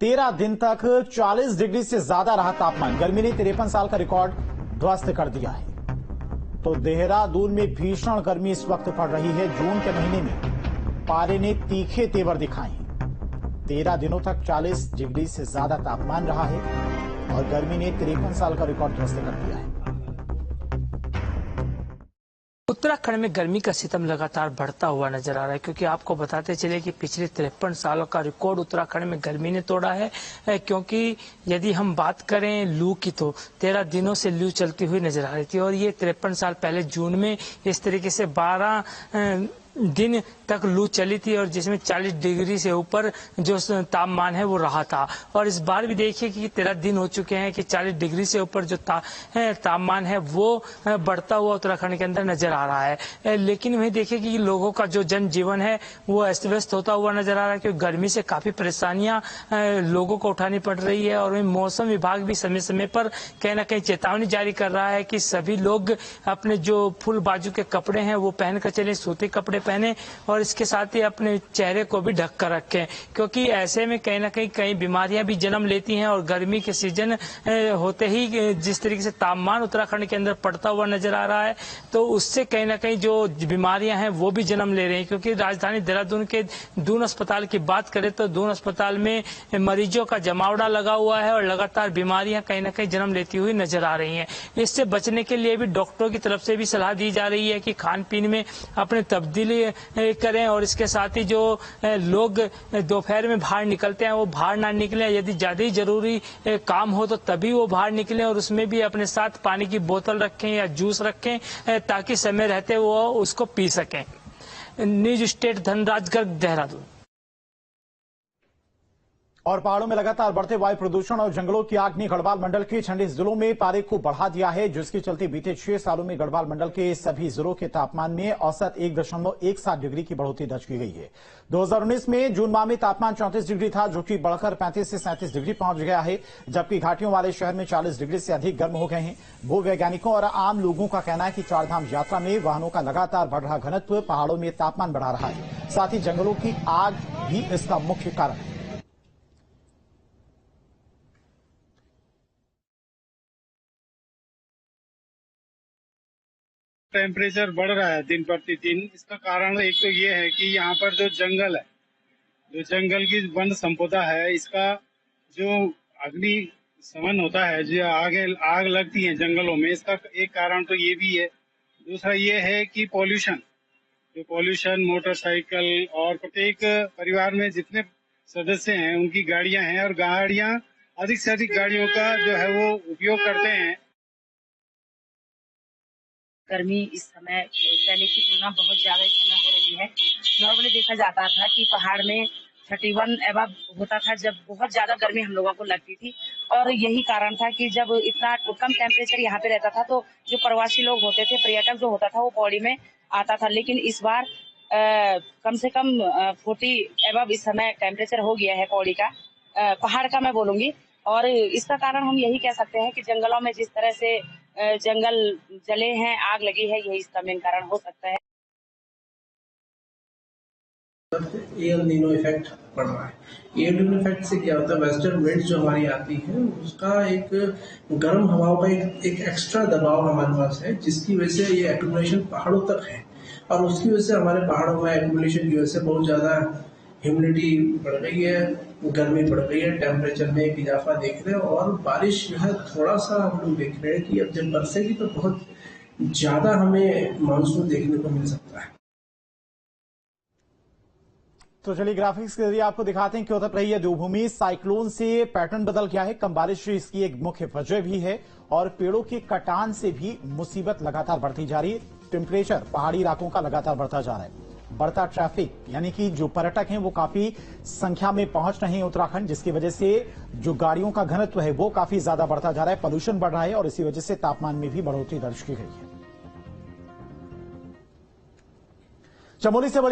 13 दिन तक 40 डिग्री से ज्यादा रहा तापमान। गर्मी ने 53 साल का रिकॉर्ड ध्वस्त कर दिया है। तो देहरादून में भीषण गर्मी इस वक्त पड़ रही है। जून के महीने में पारे ने तीखे तेवर दिखाए हैं। 13 दिनों तक 40 डिग्री से ज्यादा तापमान रहा है और गर्मी ने 53 साल का रिकॉर्ड ध्वस्त कर दिया है। उत्तराखंड में गर्मी का सितम लगातार बढ़ता हुआ नजर आ रहा है, क्योंकि आपको बताते चले कि पिछले 53 सालों का रिकॉर्ड उत्तराखंड में गर्मी ने तोड़ा है। क्योंकि यदि हम बात करें लू की, तो 13 दिनों से लू चलती हुई नजर आ रही थी और ये 53 साल पहले जून में इस तरीके से 12 दिन तक लू चली थी और जिसमें 40 डिग्री से ऊपर जो तापमान है वो रहा था। और इस बार भी देखिए कि 13 दिन हो चुके हैं कि 40 डिग्री से ऊपर जो तापमान है वो बढ़ता हुआ उत्तराखंड के अंदर नजर आ रहा है। लेकिन वही देखिए कि लोगों का जो जनजीवन है वो अस्त व्यस्त होता हुआ नजर आ रहा है, क्योंकि गर्मी से काफी परेशानियां लोगों को उठानी पड़ रही है। और वही मौसम विभाग भी समय समय पर कहीं ना कहीं चेतावनी जारी कर रहा है कि सभी लोग अपने जो फुल बाजू के कपड़े हैं वो पहनकर चले, सूती कपड़े पहने और इसके साथ ही अपने चेहरे को भी ढक कर रखें, क्योंकि ऐसे में कहीं ना कहीं कई बीमारियां भी जन्म लेती हैं। और गर्मी के सीजन होते ही जिस तरीके से तापमान उत्तराखंड के अंदर पड़ता हुआ नजर आ रहा है, तो उससे कहीं ना कहीं जो बीमारियां हैं वो भी जन्म ले रही हैं। क्योंकि राजधानी देहरादून के दून अस्पताल की बात करें तो दून अस्पताल में मरीजों का जमावड़ा लगा हुआ है और लगातार बीमारियां कहीं ना कहीं जन्म लेती हुई नजर आ रही हैं। इससे बचने के लिए भी डॉक्टरों की तरफ से भी सलाह दी जा रही है कि खान पीन में अपने तब्दीली करें और इसके साथ ही जो लोग दोपहर में बाहर निकलते हैं वो बाहर ना निकलें। यदि ज्यादा ही जरूरी काम हो तो तभी वो बाहर निकलें और उसमें भी अपने साथ पानी की बोतल रखें या जूस रखें, ताकि समय रहते वो उसको पी सकें। News state Dhanraj Garg, Dehradun. और पहाड़ों में लगातार बढ़ते वायु प्रदूषण और जंगलों की आग ने गढ़वाल मंडल के 6 जिलों में पारे को बढ़ा दिया है, जिसके चलते बीते 6 सालों में गढ़वाल मंडल के सभी जिलों के तापमान में औसत 1.17 डिग्री की बढ़ोतरी दर्ज की गई है। 2019 में जून माह में तापमान 34 डिग्री था, जो कि बढ़कर 35 से 37 डिग्री पहुंच गया है, जबकि घाटियों वाले शहर में 40 डिग्री से अधिक गर्म हो गए हैं। भूवैज्ञानिकों और आम लोगों का कहना है कि चारधाम यात्रा में वाहनों का लगातार बढ़ रहा घनत्व पहाड़ों में तापमान बढ़ा रहा है। साथ ही जंगलों की आग भी इसका मुख्य कारण है। टेम्परेचर बढ़ रहा है दिन प्रतिदिन। इसका कारण एक तो ये है कि यहाँ पर जो जंगल है, जो जंगल की वन संपदा है, इसका जो अग्नि शमन होता है, जो आग लगती है जंगलों में, इसका एक कारण तो ये भी है। दूसरा ये है कि पॉल्यूशन मोटरसाइकिल और प्रत्येक परिवार में जितने सदस्य हैं उनकी गाड़ियां हैं और गाड़ियां अधिक से अधिक गाड़ियों का जो है वो उपयोग करते हैं। गर्मी इस समय पहले की तुलना बहुत ज्यादा इस समय हो रही है। नॉर्मली देखा जाता था कि पहाड़ में 31 एबव होता था जब बहुत ज्यादा गर्मी हम लोगों को लगती थी, और यही कारण था कि जब इतना कम टेम्परेचर यहाँ पे रहता था तो जो प्रवासी लोग होते थे, पर्यटक जो होता था वो पौड़ी में आता था। लेकिन इस बार कम से कम 40 एबव इस समय टेम्परेचर हो गया है पौड़ी का, पहाड़ का मैं बोलूंगी। और इसका कारण हम यही कह सकते हैं कि जंगलों में जिस तरह से जंगल जले हैं, आग लगी है, यही इसका मेन कारण हो सकता है। एल नीनो इफेक्ट पड़ रहा है। एल नीनो इफेक्ट से क्या होता है, वेस्टर्न विंड जो हमारी आती है उसका एक गर्म हवाओं का एक एक्स्ट्रा दबाव हमारे पास है, जिसकी वजह से ये एक्यूमुलेशन पहाड़ों तक है और उसकी वजह से हमारे पहाड़ों में एक्यूमुलेशन की वजह से बहुत ज्यादा ह्यूमिडिटी बढ़ गई है, गर्मी बढ़ गई है, टेम्परेचर में एक इजाफा देख रहे हैं। और बारिश जो है थोड़ा सा हम लोग देख रहे हैं कि अब जब बरसेगी तो बहुत ज्यादा हमें मानसून देखने को मिल सकता है। तो चलिए ग्राफिक्स के जरिए आपको दिखाते हैं कि उतर रही है देवभूमि। साइक्लोन से पैटर्न बदल गया है, कम बारिश इसकी एक मुख्य वजह भी है और पेड़ों की कटान से भी मुसीबत लगातार बढ़ती जा रही है। टेम्परेचर पहाड़ी इलाकों का लगातार बढ़ता जा रहा है। बढ़ता ट्रैफिक, यानी कि जो पर्यटक हैं वो काफी संख्या में पहुंच रहे हैं उत्तराखंड, जिसकी वजह से जो गाड़ियों का घनत्व है वो काफी ज्यादा बढ़ता जा रहा है। पोल्यूशन बढ़ रहा है और इसी वजह से तापमान में भी बढ़ोतरी दर्ज की गई है। चमोली से